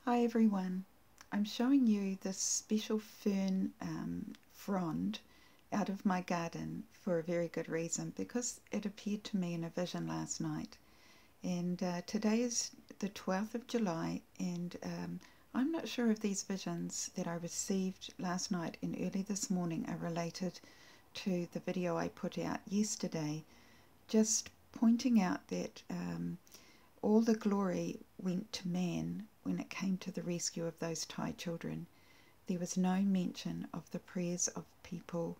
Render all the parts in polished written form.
Hi everyone, I'm showing you this special fern frond out of my garden for a very good reason, because it appeared to me in a vision last night. And today is the 12th of July, and I'm not sure if these visions that I received last night and early this morning are related to the video I put out yesterday, just pointing out that all the glory went to man when it came to the rescue of those Thai children. There was no mention of the prayers of people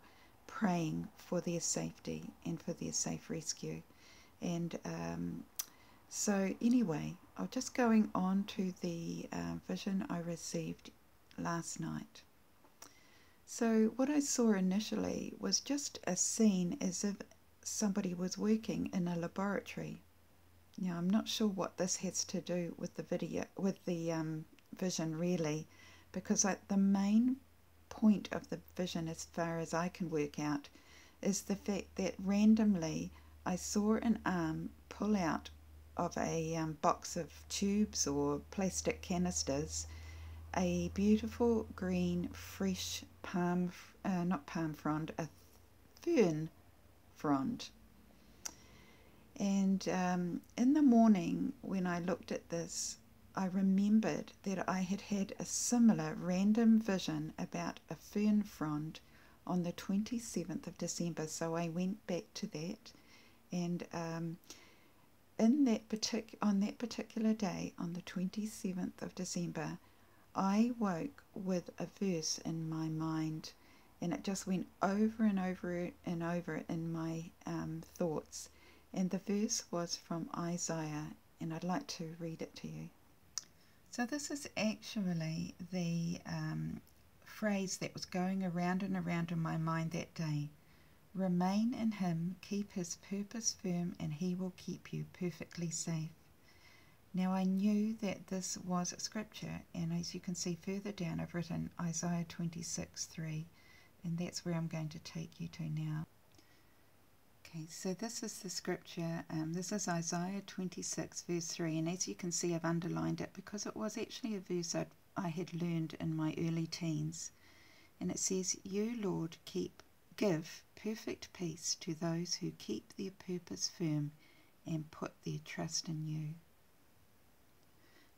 praying for their safety and for their safe rescue. And so anyway, I'm just going on to the vision I received last night. So what I saw initially was just a scene as if somebody was working in a laboratory. Now, I'm not sure what this has to do with the vision really, because the main point of the vision, as far as I can work out, is the fact that randomly I saw an arm pull out of a box of tubes or plastic canisters a beautiful green, fresh not palm frond, a fern frond. And in the morning, when I looked at this, I remembered that I had had a similar random vision about a fern frond on the 27th of December. So I went back to that, and on that particular day, on the 27th of December, I woke with a verse in my mind, and it just went over and over and over in my thoughts. And the verse was from Isaiah, and I'd like to read it to you. So this is actually the phrase that was going around and around in my mind that day. Remain in him, keep his purpose firm, and he will keep you perfectly safe. Now I knew that this was scripture, and as you can see further down, I've written Isaiah 26:3, and that's where I'm going to take you to now. Okay, so this is the scripture. This is Isaiah 26 verse 3, and as you can see I've underlined it because it was actually a verse I had learned in my early teens. And it says, You, Lord, give perfect peace to those who keep their purpose firm and put their trust in you.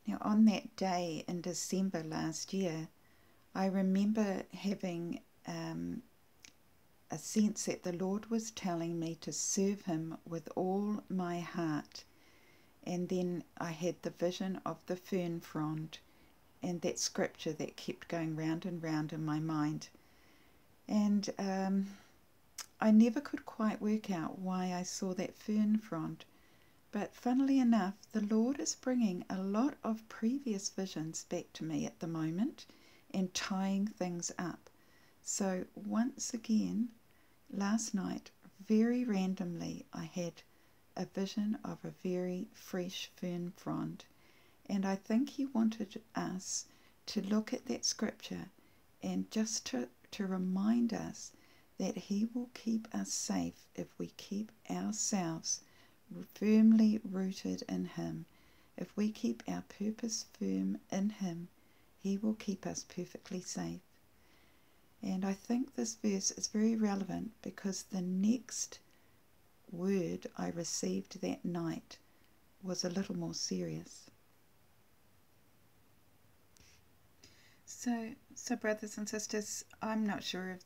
Now on that day in December last year, I remember having a sense that the Lord was telling me to serve him with all my heart. And then I had the vision of the fern frond and that scripture that kept going round and round in my mind. And I never could quite work out why I saw that fern frond. But funnily enough, the Lord is bringing a lot of previous visions back to me at the moment and tying things up. So once again, last night, very randomly, I had a vision of a very fresh fern frond, and I think he wanted us to look at that scripture and just to remind us that he will keep us safe if we keep ourselves firmly rooted in him. If we keep our purpose firm in him, he will keep us perfectly safe. And I think this verse is very relevant because the next word I received that night was a little more serious. So brothers and sisters, I'm not sure if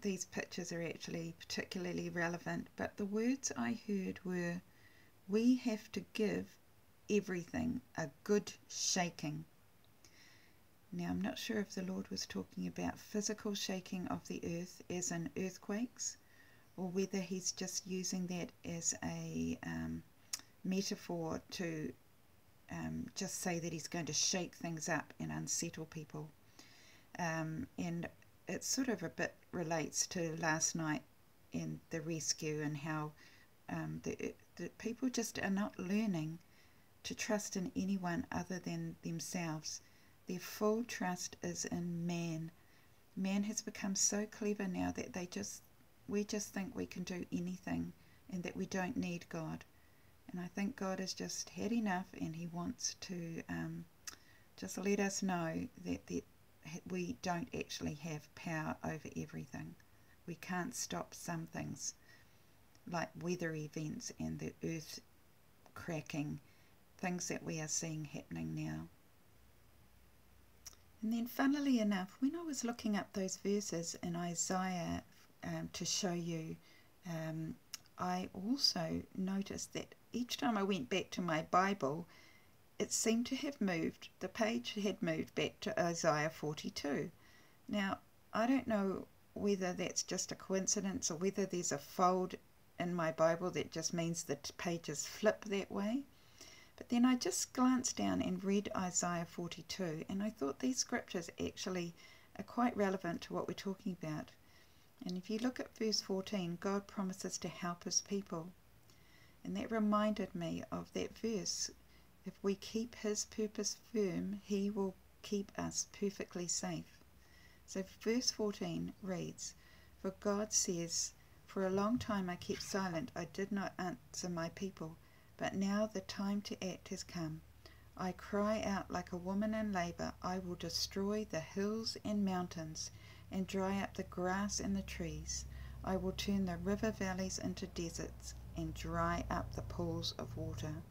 these pictures are actually particularly relevant, but the words I heard were, we have to give everything a good shaking. Now, I'm not sure if the Lord was talking about physical shaking of the earth as in earthquakes, or whether he's just using that as a metaphor to just say that he's going to shake things up and unsettle people. And it sort of a bit relates to last night in the rescue and how the people just are not learning to trust in anyone other than themselves. Their full trust is in man. Man has become so clever now that we just think we can do anything and that we don't need God. And I think God has just had enough, and he wants to just let us know that we don't actually have power over everything. We can't stop some things, like weather events and the earth cracking, things that we are seeing happening now. And then, funnily enough, when I was looking up those verses in Isaiah to show you, I also noticed that each time I went back to my Bible, it seemed to have moved, the page had moved back to Isaiah 42. Now, I don't know whether that's just a coincidence or whether there's a fold in my Bible that just means that pages flip that way. But then I just glanced down and read Isaiah 42, and I thought these scriptures actually are quite relevant to what we're talking about. And if you look at verse 14, God promises to help his people. And that reminded me of that verse. If we keep his purpose firm, he will keep us perfectly safe. So verse 14 reads, "For God says, for a long time I kept silent, I did not answer my people, but now the time to act has come. I cry out like a woman in labor. I will destroy the hills and mountains and dry up the grass and the trees. I will turn the river valleys into deserts and dry up the pools of water."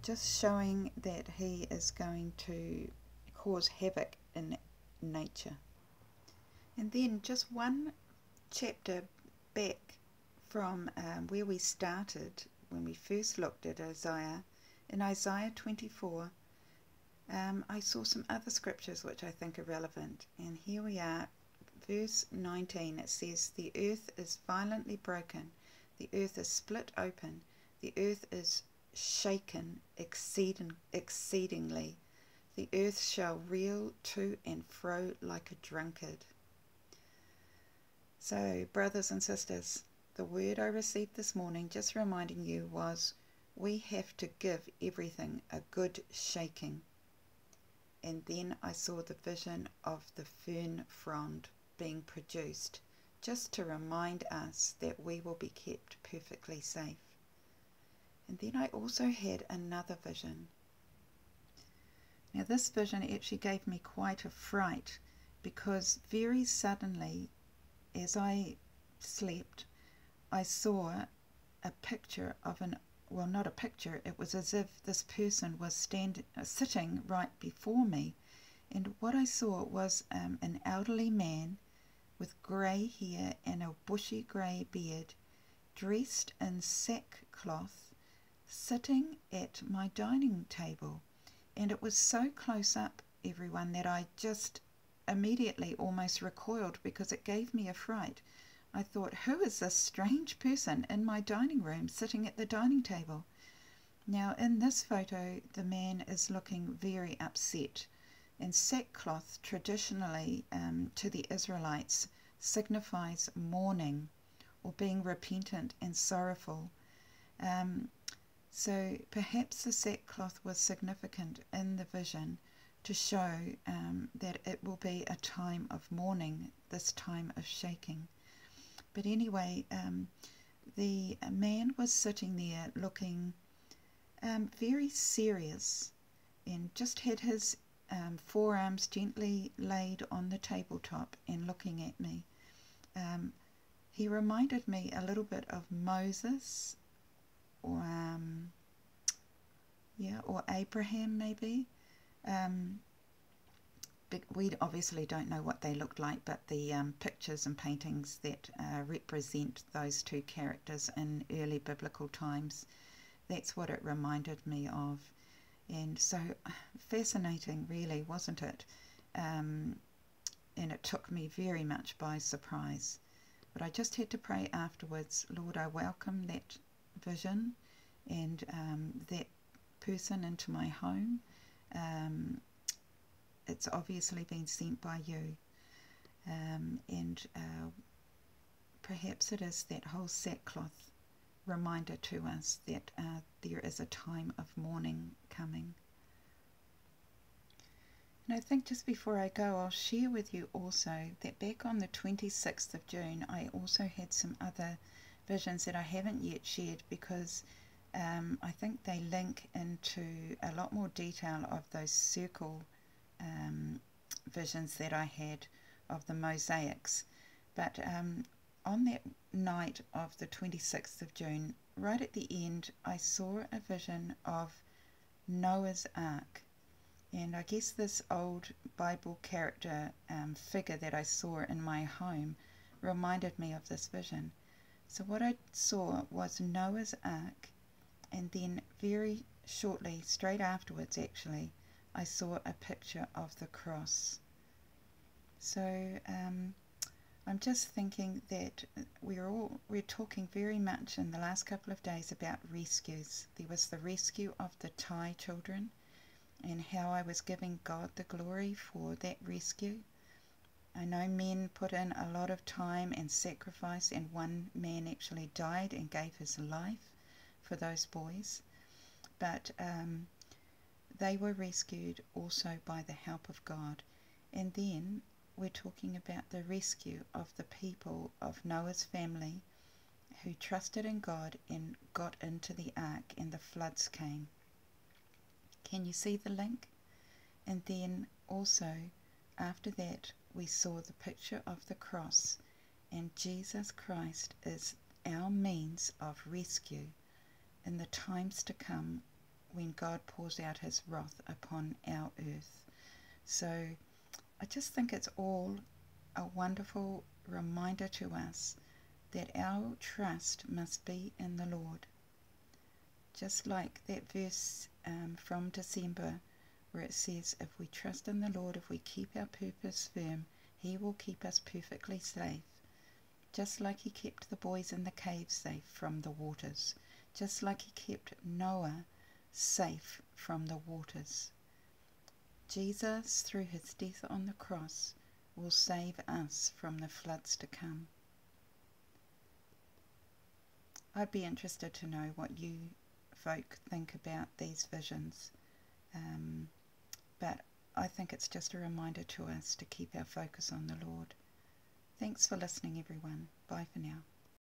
Just showing that he is going to cause havoc in nature. And then just one chapter back from where we started when we first looked at Isaiah, in Isaiah 24, I saw some other scriptures which I think are relevant. And here we are, verse 19, it says, "The earth is violently broken, the earth is split open, the earth is shaken exceedingly. The earth shall reel to and fro like a drunkard." So, brothers and sisters, the word I received this morning, just reminding you, was we have to give everything a good shaking. And then I saw the vision of the fern frond being produced, just to remind us that we will be kept perfectly safe. And then I also had another vision. Now this vision actually gave me quite a fright, because very suddenly, as I slept, I saw a picture of well, not a picture, it was as if this person was sitting right before me. And what I saw was an elderly man with grey hair and a bushy grey beard, dressed in sackcloth, sitting at my dining table. And it was so close up, everyone, that I just immediately almost recoiled, because it gave me a fright. I thought, who is this strange person in my dining room sitting at the dining table? Now, in this photo, the man is looking very upset. And sackcloth, traditionally to the Israelites, signifies mourning or being repentant and sorrowful. So perhaps the sackcloth was significant in the vision to show that it will be a time of mourning, this time of shaking. But anyway, the man was sitting there looking very serious, and just had his forearms gently laid on the tabletop and looking at me. He reminded me a little bit of Moses, or Abraham maybe. We obviously don't know what they looked like, but the pictures and paintings that represent those two characters in early biblical times, that's what it reminded me of. And so fascinating, really, wasn't it? And it took me very much by surprise. But I just had to pray afterwards, Lord, I welcome that vision and that person into my home. It's obviously been sent by you. And perhaps it is that whole sackcloth reminder to us that there is a time of mourning coming. And I think just before I go, I'll share with you also that back on the 26th of June, I also had some other visions that I haven't yet shared, because I think they link into a lot more detail of those circle visions that I had of the mosaics. But on that night of the 26th of June, right at the end, I saw a vision of Noah's Ark. And I guess this old Bible character figure that I saw in my home reminded me of this vision. So what I saw was Noah's Ark, and then very shortly, straight afterwards actually, I saw a picture of the cross. So I'm just thinking that we're talking very much in the last couple of days about rescues. There was the rescue of the Thai children, and how I was giving God the glory for that rescue. I know men put in a lot of time and sacrifice, and one man actually died and gave his life for those boys, but they were rescued also by the help of God. And then we're talking about the rescue of the people of Noah's family who trusted in God and got into the ark, and the floods came. Can you see the link? And then also after that we saw the picture of the cross, and Jesus Christ is our means of rescue in the times to come when God pours out his wrath upon our earth. So I just think it's all a wonderful reminder to us that our trust must be in the Lord. Just like that verse from December where it says, if we trust in the Lord, if we keep our purpose firm, he will keep us perfectly safe. Just like he kept the boys in the cave safe from the waters. Just like he kept Noah safe from the waters. Jesus, through his death on the cross, will save us from the floods to come. I'd be interested to know what you folk think about these visions, but I think it's just a reminder to us to keep our focus on the Lord. Thanks for listening, everyone. Bye for now.